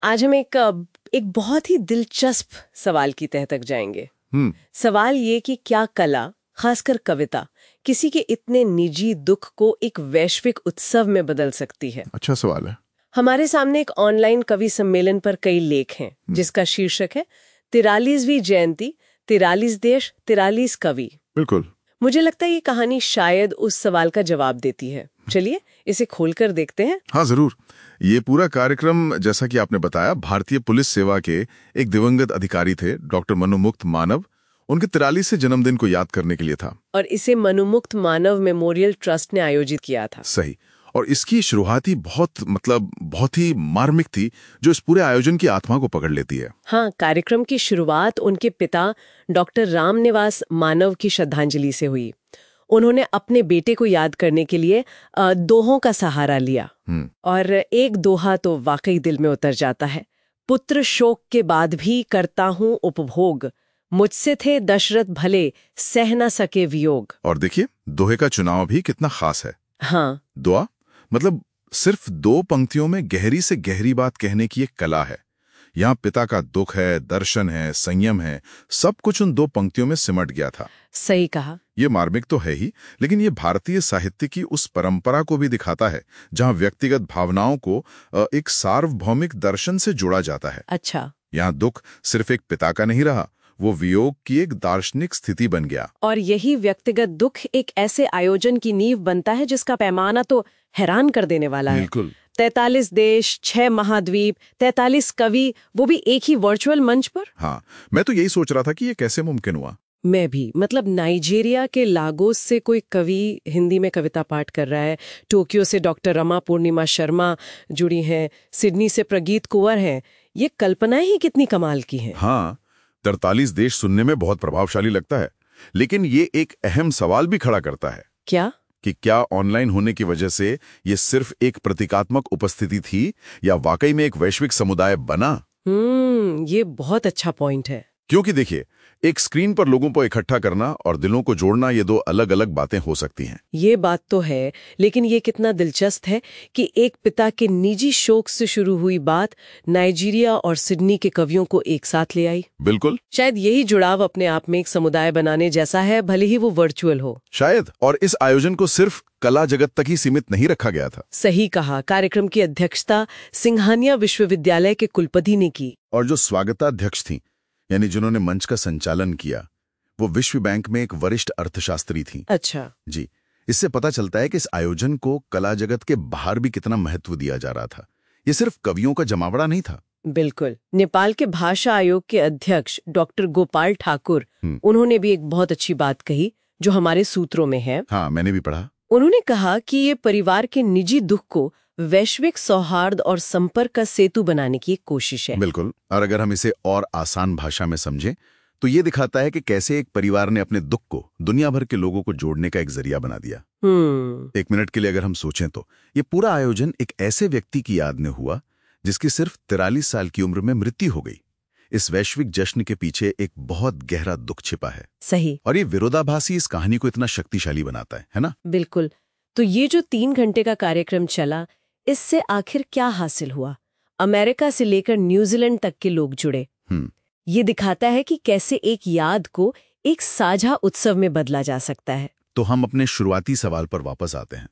आज हम एक बहुत ही दिलचस्प सवाल की तह तक जाएंगे। सवाल ये कि क्या कला, खासकर कविता, किसी के इतने निजी दुख को एक वैश्विक उत्सव में बदल सकती है? अच्छा सवाल है। हमारे सामने एक ऑनलाइन कवि सम्मेलन पर कई लेख हैं जिसका शीर्षक है 43वीं जयंती, 43 देश, 43 कवि। बिल्कुल। मुझे लगता है ये कहानी शायद उस सवाल का जवाब देती है। चलिए इसे खोलकर देखते हैं। हाँ जरूर। ये पूरा कार्यक्रम, जैसा कि आपने बताया, भारतीय पुलिस सेवा के एक दिवंगत अधिकारी थे, डॉक्टर मनुमुक्त मानव। उनके 43 जन्मदिन को याद करने के लिए था। और इसे मनुमुक्त मानव मेमोरियल ट्रस्ट ने आयोजित किया था। सही। और इसकी शुरुआत ही बहुत ही मार्मिक थी, जो इस पूरे आयोजन की आत्मा को पकड़ लेती है। हाँ, कार्यक्रम की शुरुआत उनके पिता डॉक्टर रामनिवास मानव की श्रद्धांजलि से हुई। उन्होंने अपने बेटे को याद करने के लिए दोहों का सहारा लिया। और एक दोहा तो वाकई दिल में उतर जाता है। पुत्र शोक के बाद भी करता हूँ उपभोग, मुझसे थे दशरथ भले, सह न सके वियोग। और देखिए, दोहे का चुनाव भी कितना खास है। हाँ, दुआ मतलब सिर्फ 2 पंक्तियों में गहरी से गहरी बात कहने की एक कला है। यहाँ पिता का दुख है, दर्शन है, संयम है, सब कुछ उन 2 पंक्तियों में सिमट गया था। सही कहा। ये मार्मिक तो है ही, लेकिन ये भारतीय साहित्य की उस परंपरा को भी दिखाता है जहाँ व्यक्तिगत भावनाओं को एक सार्वभौमिक दर्शन से जोड़ा जाता है। अच्छा। यहाँ दुख सिर्फ एक पिता का नहीं रहा, वो वियोग की एक दार्शनिक स्थिति बन गया। और यही व्यक्तिगत दुख एक ऐसे आयोजन की नींव बनता है जिसका पैमाना तो हैरान कर देने वाला है। बिल्कुल। 43 देश, 6 महाद्वीप, 43 कवि, वो भी एक ही वर्चुअल मंच पर। हाँ, मैं तो यही सोच रहा था कि ये कैसे मुमकिन हुआ। मैं भी, मतलब नाइजीरिया के लागोस से कोई कवि हिंदी में कविता पाठ कर रहा है, टोक्यो से डॉक्टर रमा पूर्णिमा शर्मा जुड़ी हैं, सिडनी से प्रगीत कुंवर हैं। ये कल्पनाएं ही कितनी कमाल की हैं। हाँ, 43 देश सुनने में बहुत प्रभावशाली लगता है, लेकिन ये एक अहम सवाल भी खड़ा करता है। क्या? कि क्या ऑनलाइन होने की वजह से ये सिर्फ एक प्रतीकात्मक उपस्थिति थी या वाकई में एक वैश्विक समुदाय बना? ये बहुत अच्छा पॉइंट है। क्योंकि देखिए, एक स्क्रीन पर लोगों को इकट्ठा करना और दिलों को जोड़ना, ये 2 अलग अलग बातें हो सकती हैं। ये बात तो है, लेकिन ये कितना दिलचस्प है कि एक पिता के निजी शोक से शुरू हुई बात नाइजीरिया और सिडनी के कवियों को एक साथ ले आई। बिल्कुल। शायद यही जुड़ाव अपने आप में एक समुदाय बनाने जैसा है, भले ही वो वर्चुअल हो। शायद। और इस आयोजन को सिर्फ कला जगत तक ही सीमित नहीं रखा गया था। सही कहा। कार्यक्रम की अध्यक्षता सिंघानिया विश्वविद्यालय के कुलपति ने की। और जो स्वागताध्यक्ष थी, यानी जिन्होंने मंच का संचालन किया, वो विश्व बैंक में एक वरिष्ठ अर्थशास्त्री थी। अच्छा जी। इससे पता चलता है कि इस आयोजन को कला जगत के बाहर भी कितना महत्व दिया जा रहा था। ये सिर्फ कवियों का जमावड़ा नहीं था। बिल्कुल। नेपाल के भाषा आयोग के अध्यक्ष डॉक्टर गोपाल ठाकुर, उन्होंने भी एक बहुत अच्छी बात कही जो हमारे सूत्रों में है। हाँ, मैंने भी पढ़ा। उन्होंने कहा कि ये परिवार के निजी दुख को वैश्विक सौहार्द और संपर्क का सेतु बनाने की एक कोशिश है। बिल्कुल। और अगर हम इसे और आसान भाषा में समझें तो ये दिखाता है कि कैसे एक परिवार ने अपने दुख को दुनिया भर के लोगों को जोड़ने का एक जरिया बना दिया। 1 मिनट के लिए अगर हम सोचें तो ये पूरा आयोजन एक ऐसे व्यक्ति की याद में हुआ जिसकी सिर्फ 43 साल की उम्र में मृत्यु हो गई। इस वैश्विक जश्न के पीछे एक बहुत गहरा दुख छिपा है। सही। और ये विरोधाभासी इस कहानी को इतना शक्तिशाली बनाता है ना? बिल्कुल। तो ये जो 3 घंटे का कार्यक्रम चला, इससे आखिर क्या हासिल हुआ? अमेरिका से लेकर न्यूजीलैंड तक के लोग जुड़े। ये दिखाता है कि कैसे एक याद को एक साझा उत्सव में बदला जा सकता है। तो हम अपने शुरुआती सवाल पर वापस आते हैं।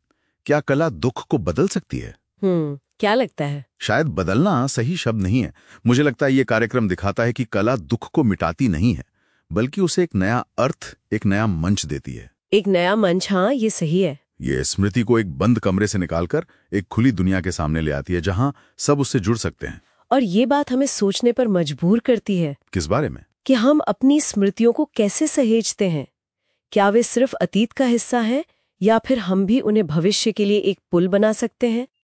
क्या कला दुख को बदल सकती है? क्या लगता है? शायद बदलना सही शब्द नहीं है। मुझे लगता है ये कार्यक्रम दिखाता है कि कला दुख को मिटाती नहीं है, बल्कि उसे एक नया अर्थ, एक नया मंच देती है। एक नया मंच, हाँ ये सही है। ये स्मृति को एक बंद कमरे से निकालकर एक खुली दुनिया के सामने ले आती है जहां सब उससे जुड़ सकते हैं। और ये बात हमें सोचने पर मजबूर करती है। किस बारे में? कि हम अपनी स्मृतियों को कैसे सहेजते हैं। क्या वे सिर्फ अतीत का हिस्सा हैं या फिर हम भी उन्हें भविष्य के लिए एक पुल बना सकते हैं?